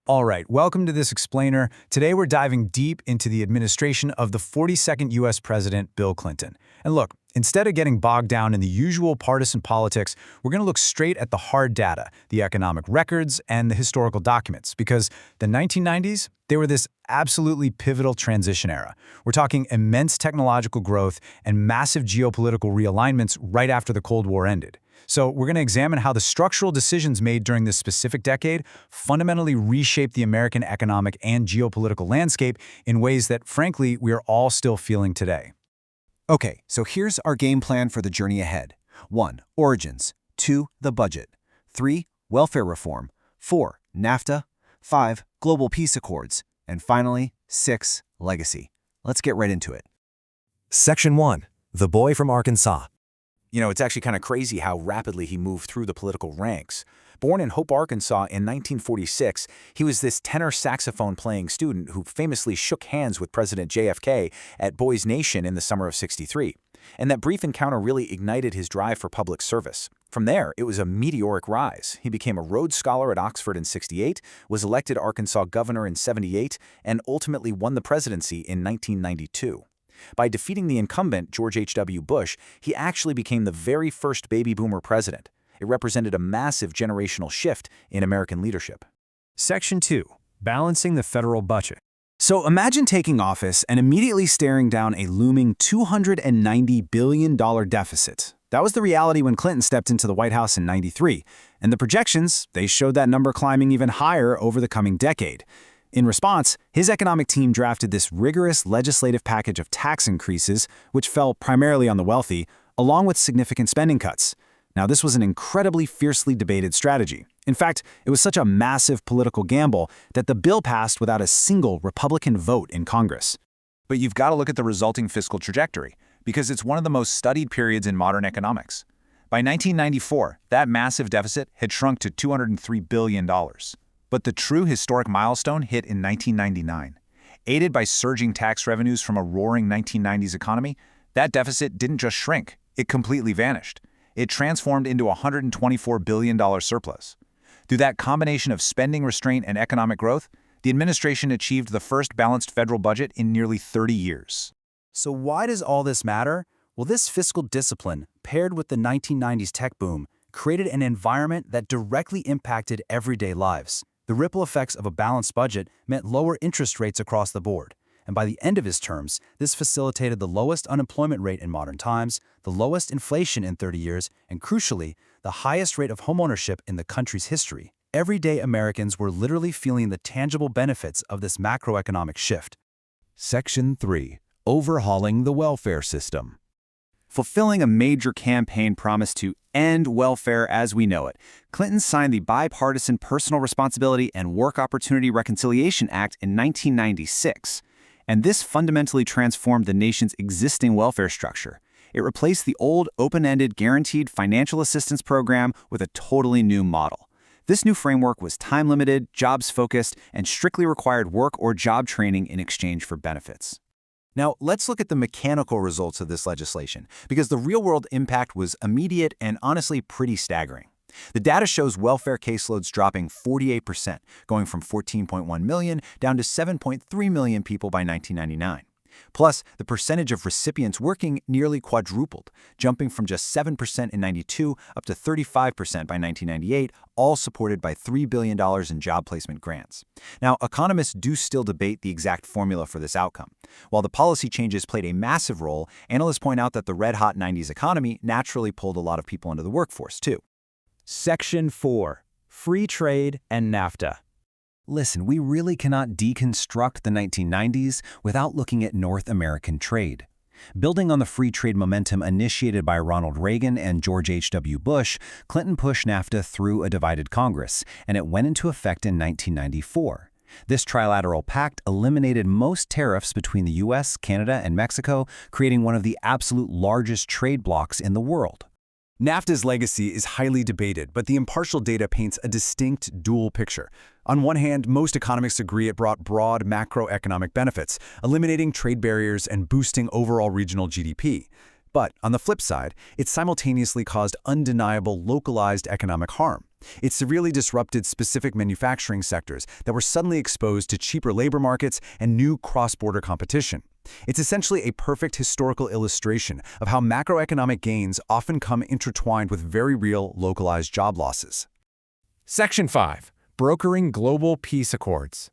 All right, welcome to this explainer. Today we're diving deep into the administration of the 42nd U.S. President, Bill Clinton. And look, instead of getting bogged down in the usual partisan politics, we're going to look straight at the hard data, the economic records, and the historical documents, because the 1990s, they were this absolutely pivotal transition era. We're talking immense technological growth and massive geopolitical realignments right after the Cold War ended. So we're going to examine how the structural decisions made during this specific decade fundamentally reshaped the American economic and geopolitical landscape in ways that, frankly, we are all still feeling today. Okay, so here's our game plan for the journey ahead. 1. Origins. 2. The budget. 3. Welfare reform. 4. NAFTA. 5. Global peace accords. And finally, 6. Legacy. Let's get right into it. Section 1. The Boy from Arkansas. You know, it's actually kind of crazy how rapidly he moved through the political ranks. Born in Hope, Arkansas in 1946, he was this tenor saxophone-playing student who famously shook hands with President JFK at Boys Nation in the summer of '63. And that brief encounter really ignited his drive for public service. From there, it was a meteoric rise. He became a Rhodes Scholar at Oxford in '68, was elected Arkansas governor in '78, and ultimately won the presidency in 1992. By defeating the incumbent, George H.W. Bush, he actually became the very first baby boomer president. It represented a massive generational shift in American leadership. Section 2. Balancing the federal budget. So imagine taking office and immediately staring down a looming $290 billion deficit. That was the reality when Clinton stepped into the White House in '93. And the projections, they showed that number climbing even higher over the coming decade. In response, his economic team drafted this rigorous legislative package of tax increases, which fell primarily on the wealthy, along with significant spending cuts. Now, this was an incredibly fiercely debated strategy. In fact, it was such a massive political gamble that the bill passed without a single Republican vote in Congress. But you've got to look at the resulting fiscal trajectory, because it's one of the most studied periods in modern economics. By 1994, that massive deficit had shrunk to $203 billion. But the true historic milestone hit in 1999. Aided by surging tax revenues from a roaring 1990s economy, that deficit didn't just shrink, it completely vanished. It transformed into a $124 billion surplus. Through that combination of spending restraint and economic growth, the administration achieved the first balanced federal budget in nearly 30 years. So why does all this matter? Well, this fiscal discipline, paired with the 1990s tech boom, created an environment that directly impacted everyday lives. The ripple effects of a balanced budget meant lower interest rates across the board. And by the end of his terms, this facilitated the lowest unemployment rate in modern times, the lowest inflation in 30 years, and crucially, the highest rate of homeownership in the country's history. Everyday Americans were literally feeling the tangible benefits of this macroeconomic shift. Section 3. Overhauling the welfare system. Fulfilling a major campaign promise to end welfare as we know it, Clinton signed the Bipartisan Personal Responsibility and Work Opportunity Reconciliation Act in 1996. And this fundamentally transformed the nation's existing welfare structure. It replaced the old open-ended guaranteed financial assistance program with a totally new model. This new framework was time-limited, jobs-focused, and strictly required work or job training in exchange for benefits. Now, let's look at the mechanical results of this legislation, because the real-world impact was immediate and honestly pretty staggering. The data shows welfare caseloads dropping 48%, going from 14.1 million down to 7.3 million people by 1999. Plus, the percentage of recipients working nearly quadrupled, jumping from just 7% in '92 up to 35% by 1998, all supported by $3 billion in job placement grants. Now, economists do still debate the exact formula for this outcome. While the policy changes played a massive role, analysts point out that the red-hot '90s economy naturally pulled a lot of people into the workforce, too. Section 4. Free trade and NAFTA. Listen, we really cannot deconstruct the 1990s without looking at North American trade. Building on the free trade momentum initiated by Ronald Reagan and George H.W. Bush, Clinton pushed NAFTA through a divided Congress, and it went into effect in 1994. This trilateral pact eliminated most tariffs between the U.S., Canada, and Mexico, creating one of the absolute largest trade blocs in the world. NAFTA's legacy is highly debated, but the impartial data paints a distinct dual picture. On one hand, most economists agree it brought broad macroeconomic benefits, eliminating trade barriers and boosting overall regional GDP. But on the flip side, it simultaneously caused undeniable localized economic harm. It severely disrupted specific manufacturing sectors that were suddenly exposed to cheaper labor markets and new cross-border competition. It's essentially a perfect historical illustration of how macroeconomic gains often come intertwined with very real, localized job losses. Section 5. Brokering Global Peace Accords.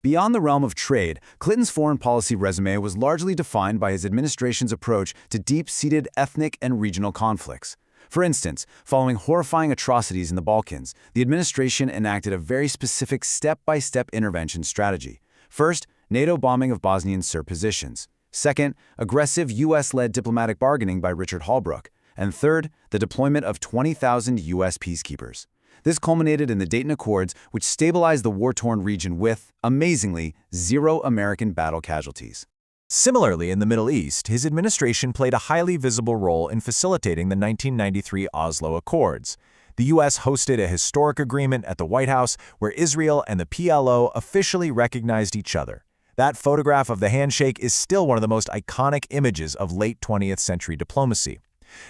Beyond the realm of trade, Clinton's foreign policy resume was largely defined by his administration's approach to deep-seated ethnic and regional conflicts. For instance, following horrifying atrocities in the Balkans, the administration enacted a very specific step-by-step intervention strategy. First, NATO bombing of Bosnian Serb positions. Second, aggressive U.S.-led diplomatic bargaining by Richard Holbrooke. And third, the deployment of 20,000 U.S. peacekeepers. This culminated in the Dayton Accords, which stabilized the war-torn region with, amazingly, 0 American battle casualties. Similarly, in the Middle East, his administration played a highly visible role in facilitating the 1993 Oslo Accords. The U.S. hosted a historic agreement at the White House where Israel and the PLO officially recognized each other. That photograph of the handshake is still one of the most iconic images of late 20th century diplomacy.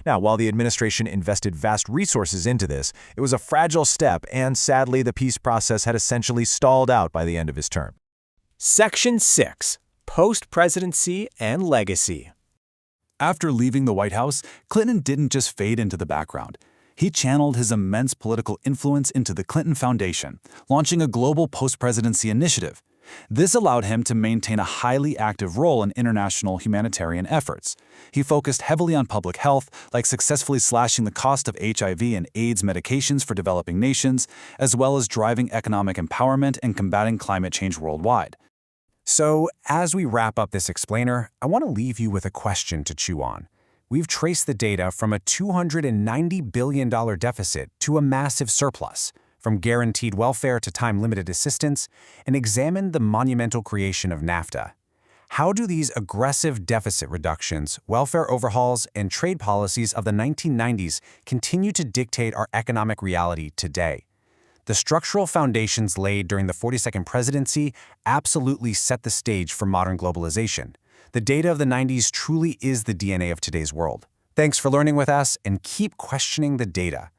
Now, while the administration invested vast resources into this, it was a fragile step, and sadly, the peace process had essentially stalled out by the end of his term. Section 6. Post-Presidency and Legacy. After leaving the White House, Clinton didn't just fade into the background. He channeled his immense political influence into the Clinton Foundation, launching a global post-presidency initiative. This allowed him to maintain a highly active role in international humanitarian efforts. He focused heavily on public health, like successfully slashing the cost of HIV and AIDS medications for developing nations, as well as driving economic empowerment and combating climate change worldwide. So, as we wrap up this explainer, I want to leave you with a question to chew on. We've traced the data from a $290 billion deficit to a massive surplus, from guaranteed welfare to time-limited assistance, and examined the monumental creation of NAFTA. How do these aggressive deficit reductions, welfare overhauls, and trade policies of the 1990s continue to dictate our economic reality today? The structural foundations laid during the 42nd presidency absolutely set the stage for modern globalization. The data of the 90s truly is the DNA of today's world. Thanks for learning with us, and keep questioning the data.